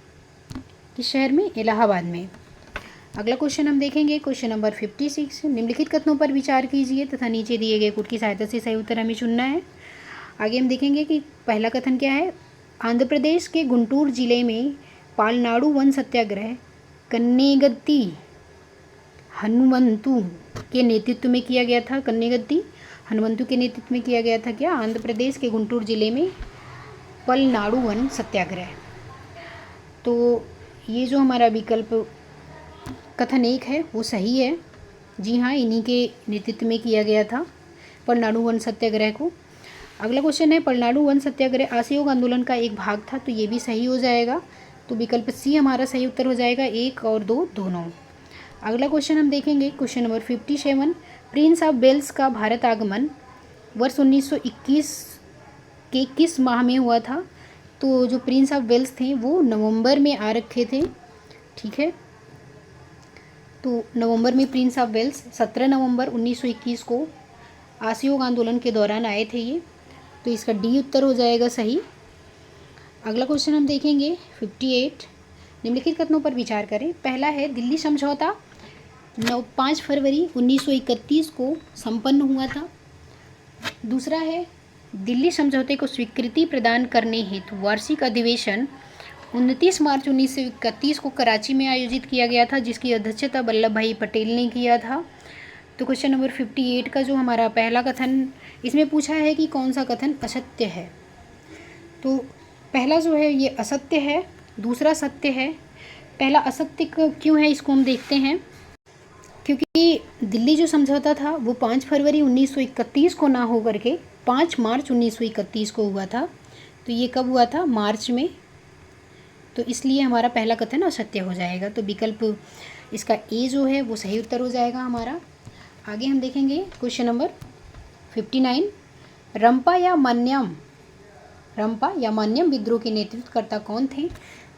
Speaker 1: किस शहर में? इलाहाबाद में। अगला क्वेश्चन हम देखेंगे, क्वेश्चन नंबर 56। निम्नलिखित कथनों पर विचार कीजिए तथा नीचे दिए गए कूट की सहायता से सही उत्तर हमें चुनना है। आगे हम देखेंगे कि पहला कथन क्या है, आंध्र प्रदेश के गुंटूर जिले में पालनाडु वन सत्याग्रह कन्नेगद्दी हनुमंतु के नेतृत्व में किया गया था। कन्नेगद्दी हनुमंतु के नेतृत्व में किया गया था क्या? आंध्र प्रदेश के गुंटूर जिले में पलनाडु वन सत्याग्रह। तो ये जो हमारा विकल्प कथन 1 है वो सही है। जी हाँ, इन्हीं के नेतृत्व में किया गया था पलनाडु वन सत्याग्रह को। अगला क्वेश्चन है, पलनाडु वन सत्याग्रह असहयोग आंदोलन का एक भाग था, तो ये भी सही हो जाएगा। तो विकल्प सी हमारा सही उत्तर हो जाएगा, 1 और 2 दोनों। अगला क्वेश्चन हम देखेंगे, question number 57, prince of Wales का भारत आगमन वर्ष 1921 के किस माह में हुआ था? तो जो प्रिंस ऑफ वेल्स थे वो नवंबर में आ रखे थे, ठीक है। तो नवंबर में प्रिंस ऑफ वेल्स 17 नवंबर 1921 को असहयोग आंदोलन के दौरान आए थे ये, तो इसका डी उत्तर हो जाएगा सही। अगला क्वेश्चन हम देखेंगे 58, निम्नलिखित कथनों पर विचार करें। पहला है, दिल्ली समझौता 5 फरवरी 1931 को संपन्न हुआ था। दूसरा है, दिल्ली समझौते को स्वीकृति प्रदान करने हेतु वार्षिक अधिवेशन 29 मार्च 1931 को कराची में आयोजित किया गया था, जिसकी अध्यक्षता वल्लभ भाई पटेल ने किया था। तो क्वेश्चन नंबर 58 का जो हमारा पहला कथन, इसमें पूछा है कि कौन सा कथन असत्य है। तो पहला जो है ये असत्य है, दूसरा सत्य है। पहला असत्य क्यों है इसको हम देखते हैं। क्योंकि दिल्ली जो समझौता था वो 5 फरवरी 1931 को ना हो करके 5 मार्च 1931 को हुआ था। तो ये कब हुआ था? मार्च में। तो इसलिए हमारा पहला कथन असत्य हो जाएगा। तो विकल्प इसका ए जो है वो सही उत्तर हो जाएगा हमारा। आगे हम देखेंगे क्वेश्चन नंबर 59, रंपा या मान्यम विद्रोह के नेतृत्वकर्ता कौन थे?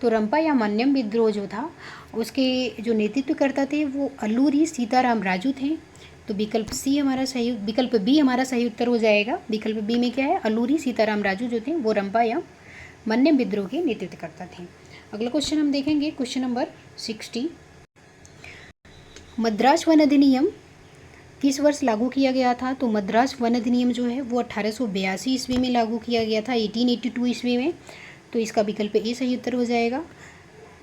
Speaker 1: तो रंपा या मान्यम विद्रोह जो था उसके जो नेतृत्वकर्ता थे वो अल्लूरी सीताराम राजू थे। तो विकल्प बी हमारा सही उत्तर हो जाएगा। विकल्प बी में क्या है? अल्लूरी सीताराम राजू जो थे वो रंपा या मान्यम विद्रोह के नेतृत्वकर्ता थे। अगला क्वेश्चन हम देखेंगे क्वेश्चन नंबर 60, मद्रास वन अधिनियम किस वर्ष लागू किया गया था? तो मद्रास वन अधिनियम जो है वो 1882 ईस्वी में लागू किया गया था, 1882 ईस्वी में। तो इसका विकल्प ए सही उत्तर हो जाएगा।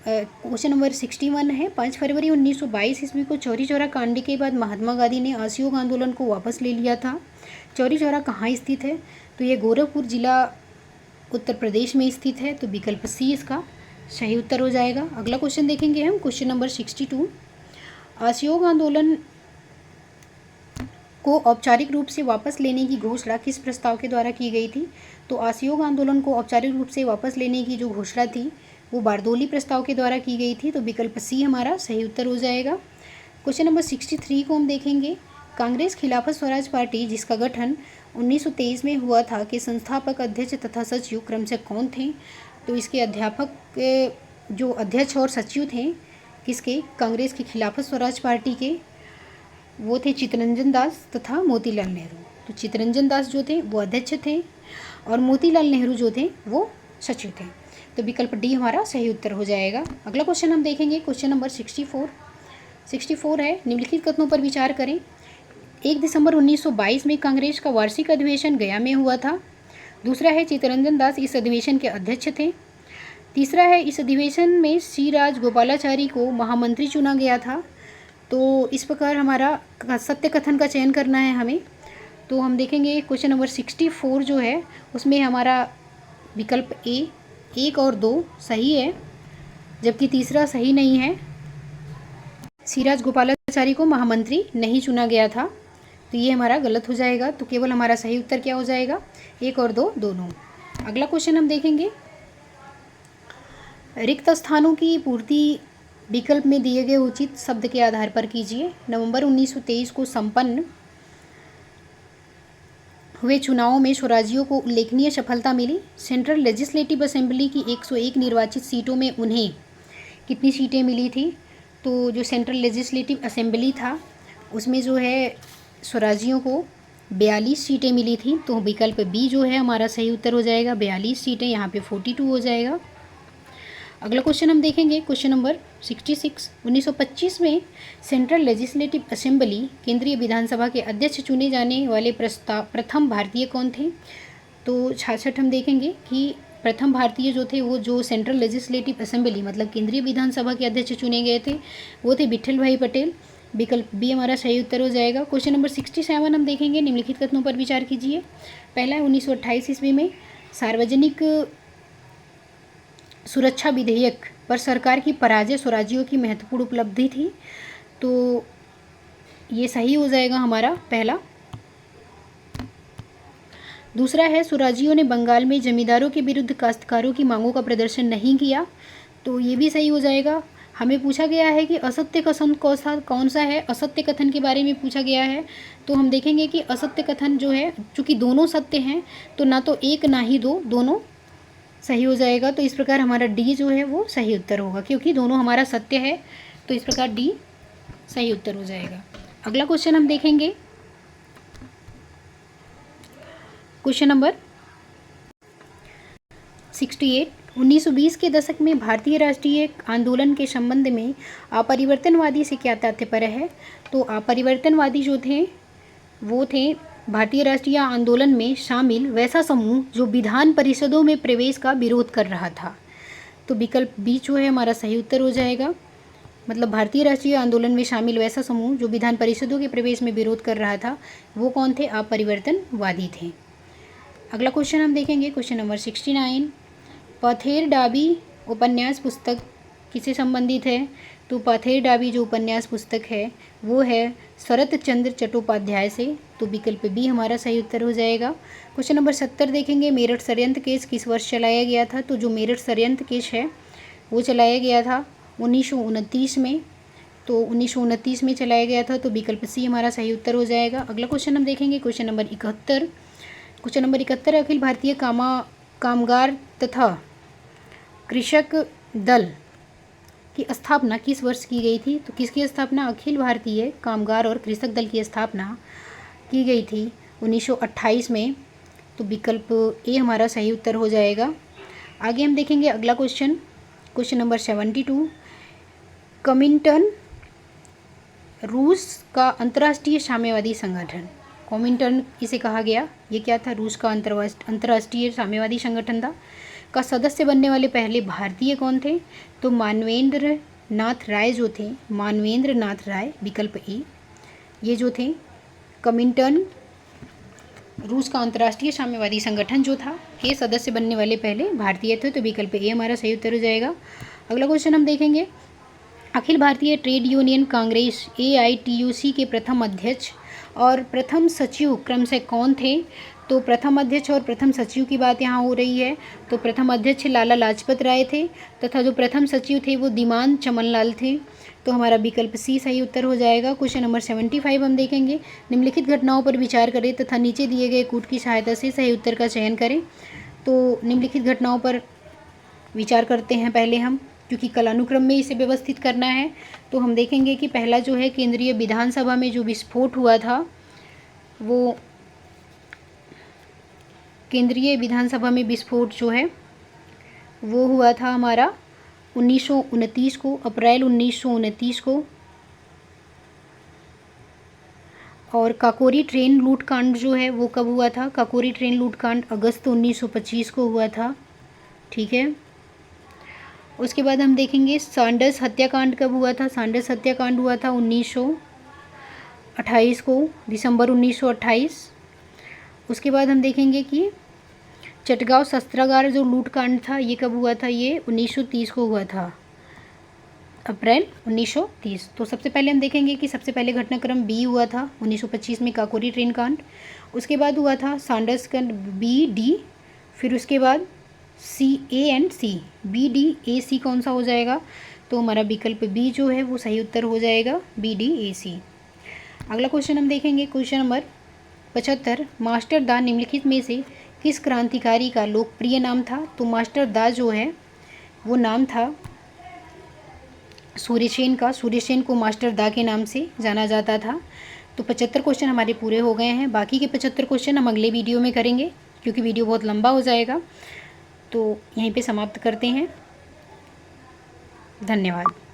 Speaker 1: क्वेश्चन नंबर 61 है, 5 फरवरी 1922 ईस्वी को चौरी चौरा कांड के बाद महात्मा गांधी ने असहयोग आंदोलन को वापस ले लिया था। चौरी चौरा कहाँ स्थित है? तो ये गोरखपुर जिला उत्तर प्रदेश में स्थित है। तो विकल्प सी इसका सही उत्तर हो जाएगा। अगला क्वेश्चन देखेंगे हम क्वेश्चन नंबर 62, असहयोग आंदोलन को औपचारिक रूप से वापस लेने की घोषणा किस प्रस्ताव के द्वारा की गई थी? तो असहयोग आंदोलन को औपचारिक रूप से वापस लेने की जो घोषणा थी वो बारदोली प्रस्ताव के द्वारा की गई थी। तो विकल्प सी हमारा सही उत्तर हो जाएगा। क्वेश्चन नंबर 63 को हम देखेंगे, कांग्रेस खिलाफत स्वराज पार्टी जिसका गठन 1923 में हुआ था के संस्थापक अध्यक्ष तथा सचिव क्रमशः कौन थे? तो इसके जो अध्यक्ष और सचिव थे किसके? कांग्रेस की खिलाफत स्वराज पार्टी के, वो थे चित्तरंजन दास तथा मोतीलाल नेहरू। तो चित्तरंजन दास जो थे वो अध्यक्ष थे और मोतीलाल नेहरू जो थे वो सचिव थे। तो विकल्प डी हमारा सही उत्तर हो जाएगा। अगला क्वेश्चन हम देखेंगे क्वेश्चन नंबर 64 है, निम्नलिखित कथनों पर विचार करें। 1 दिसंबर 1922 में कांग्रेस का वार्षिक अधिवेशन गया में हुआ था। दूसरा है, चित्तरंजन दास इस अधिवेशन के अध्यक्ष थे। तीसरा है, इस अधिवेशन में सी राजगोपालाचारी को महामंत्री चुना गया था। तो इस प्रकार हमारा सत्य कथन का चयन करना है हमें। तो हम देखेंगे क्वेश्चन नंबर 64 जो है उसमें हमारा विकल्प ए 1 और 2 सही है, जबकि तीसरा सही नहीं है। सी राजगोपालाचारी को महामंत्री नहीं चुना गया था, तो ये हमारा गलत हो जाएगा। तो केवल हमारा सही उत्तर क्या हो जाएगा? 1 और 2 दोनों। अगला क्वेश्चन हम देखेंगे, रिक्त स्थानों की पूर्ति विकल्प में दिए गए उचित शब्द के आधार पर कीजिए। नवंबर 1923 को संपन्न हुए चुनावों में स्वराजियों को उल्लेखनीय सफलता मिली। सेंट्रल लेजिस्लेटिव असेंबली की 101 निर्वाचित सीटों में उन्हें कितनी सीटें मिली थी? तो जो सेंट्रल लेजिस्लेटिव असेंबली था उसमें जो है स्वराजियों को 42 सीटें मिली थी। तो विकल्प बी जो है हमारा सही उत्तर हो जाएगा, 42 सीटें, यहाँ पे 42 हो जाएगा। अगला क्वेश्चन हम देखेंगे क्वेश्चन नंबर 66, 1925 में सेंट्रल लेजिस्लेटिव असेंबली केंद्रीय विधानसभा के अध्यक्ष चुने जाने वाले प्रथम भारतीय कौन थे? तो 66 हम देखेंगे कि प्रथम भारतीय जो थे वो जो सेंट्रल लेजिस्लेटिव असेंबली मतलब केंद्रीय विधानसभा के अध्यक्ष चुने गए थे वो थे विट्ठल भाई पटेल। विकल्प बी हमारा सही उत्तर हो जाएगा। क्वेश्चन नंबर 67 हम देखेंगे, निम्नलिखित कथनों पर विचार कीजिए। पहला है 1928 ईस्वी में सार्वजनिक सुरक्षा विधेयक पर सरकार की पराजय स्वराज्यों की महत्वपूर्ण उपलब्धि थी, तो ये सही हो जाएगा हमारा पहला। दूसरा है स्वराज्यों ने बंगाल में जमींदारों के विरुद्ध काश्तकारों की मांगों का प्रदर्शन नहीं किया, तो ये भी सही हो जाएगा। हमें पूछा गया है कि असत्य कथन कौन सा है, असत्य कथन के बारे में पूछा गया है, तो हम देखेंगे कि असत्य कथन जो है चूँकि दोनों सत्य हैं तो ना तो एक ना ही दो, दोनों सही हो जाएगा। तो इस प्रकार हमारा डी जो है वो सही उत्तर होगा, क्योंकि दोनों हमारा सत्य है, तो इस प्रकार डी सही उत्तर हो जाएगा। अगला क्वेश्चन हम देखेंगे, क्वेश्चन नंबर 68। 1920 के दशक में भारतीय राष्ट्रीय आंदोलन के संबंध में अपरिवर्तनवादी से क्या तात्पर्य है? तो अपरिवर्तनवादी जो थे वो थे भारतीय राष्ट्रीय आंदोलन में शामिल वैसा समूह जो विधान परिषदों में प्रवेश का विरोध कर रहा था, तो विकल्प बी जो है हमारा सही उत्तर हो जाएगा। मतलब भारतीय राष्ट्रीय आंदोलन में शामिल वैसा समूह जो विधान परिषदों के प्रवेश में विरोध कर रहा था, वो कौन थे? अपरिवर्तनवादी थे। अगला क्वेश्चन हम देखेंगे, क्वेश्चन नंबर 69। पथेर डाबी उपन्यास पुस्तक किससे संबंधित है? तो पथेर डाबी जो उपन्यास पुस्तक है वो है शरत चंद्र चट्टोपाध्याय से, तो विकल्प बी हमारा सही उत्तर हो जाएगा। क्वेश्चन नंबर 70 देखेंगे, मेरठ षड्यंत्र केस किस वर्ष चलाया गया था? तो जो मेरठ षड्यंत्र केस है वो चलाया गया था 1929 में, तो 1929 में चलाया गया था, तो विकल्प सी हमारा सही उत्तर हो जाएगा। अगला क्वेश्चन हम देखेंगे, question number 71। Question number 71, Akhil Bharatiya कामगार तथा कृषक दल की स्थापना किस वर्ष की गई थी? तो किसकी स्थापना? अखिल भारतीय कामगार और कृषक दल की स्थापना की गई थी 1928 में, तो विकल्प ए हमारा सही उत्तर हो जाएगा। आगे हम देखेंगे अगला क्वेश्चन, क्वेश्चन नंबर 72। कॉमिंटर्न रूस का अंतर्राष्ट्रीय साम्यवादी संगठन, कॉमिंटर्न इसे कहा गया, ये क्या था? रूस का अंतर्राष्ट्रीय साम्यवादी संगठन था, का सदस्य बनने वाले पहले भारतीय कौन थे? तो मानवेंद्र नाथ राय जो थे, मानवेंद्र नाथ राय, विकल्प ए, ये जो थे कॉमिंटर्न रूस का अंतर्राष्ट्रीय साम्यवादी संगठन जो था के सदस्य बनने वाले पहले भारतीय थे, तो विकल्प ए हमारा सही उत्तर हो जाएगा। अगला क्वेश्चन हम देखेंगे, Akhil Bharatiya trade union Congress AITUC के प्रथम अध्यक्ष और प्रथम सचिव क्रमशः कौन थे? तो प्रथम अध्यक्ष और प्रथम सचिव की बात यहाँ हो रही है, तो प्रथम अध्यक्ष लाला लाजपत राय थे तथा जो प्रथम सचिव थे वो दीवान चमनलाल थे, तो हमारा विकल्प सी सही उत्तर हो जाएगा। क्वेश्चन नंबर 75 हम देखेंगे, निम्नलिखित घटनाओं पर विचार करें तथा नीचे दिए गए कूट की सहायता से सही उत्तर का चयन करें। तो निम्नलिखित घटनाओं पर विचार करते हैं पहले हम, क्योंकि कलानुक्रम में इसे व्यवस्थित करना है, तो हम देखेंगे कि पहला जो है केंद्रीय विधानसभा में जो विस्फोट हुआ था, वो केंद्रीय विधानसभा में विस्फोट जो है वो हुआ था हमारा 1929 को, अप्रैल 1929 को। और काकोरी ट्रेन लूटकांड जो है वो कब हुआ था? काकोरी ट्रेन लूटकांड अगस्त 1925 को हुआ था, ठीक है। उसके बाद हम देखेंगे सैंडर्स हत्याकांड कब हुआ था? सैंडर्स हत्याकांड हुआ था 1928 को, दिसंबर 1928। उसके बाद हम देखेंगे कि चटगांव शस्त्रागार जो लूटकांड था ये कब हुआ था? ये 1930 को हुआ था, अप्रैल 1930। तो सबसे पहले हम देखेंगे कि सबसे पहले घटनाक्रम बी हुआ था 1925 में काकोरी ट्रेन कांड, उसके बाद हुआ था सैंडर्स कांड BD, फिर उसके बाद CA एंड C, BDAC कौन सा हो जाएगा? तो हमारा विकल्प बी जो है वो सही उत्तर हो जाएगा, BDAC। अगला क्वेश्चन हम देखेंगे, क्वेश्चन नंबर 75। मास्टर दा निम्नलिखित में से किस क्रांतिकारी का लोकप्रिय नाम था? तो मास्टर दा जो है वो नाम था सूर्यसेन का, सूर्यसेन को मास्टर दा के नाम से जाना जाता था। तो 75 क्वेश्चन हमारे पूरे हो गए हैं, बाकी के 75 क्वेश्चन हम अगले वीडियो में करेंगे, क्योंकि वीडियो बहुत लंबा हो जाएगा। तो यहीं पे समाप्त करते हैं, धन्यवाद।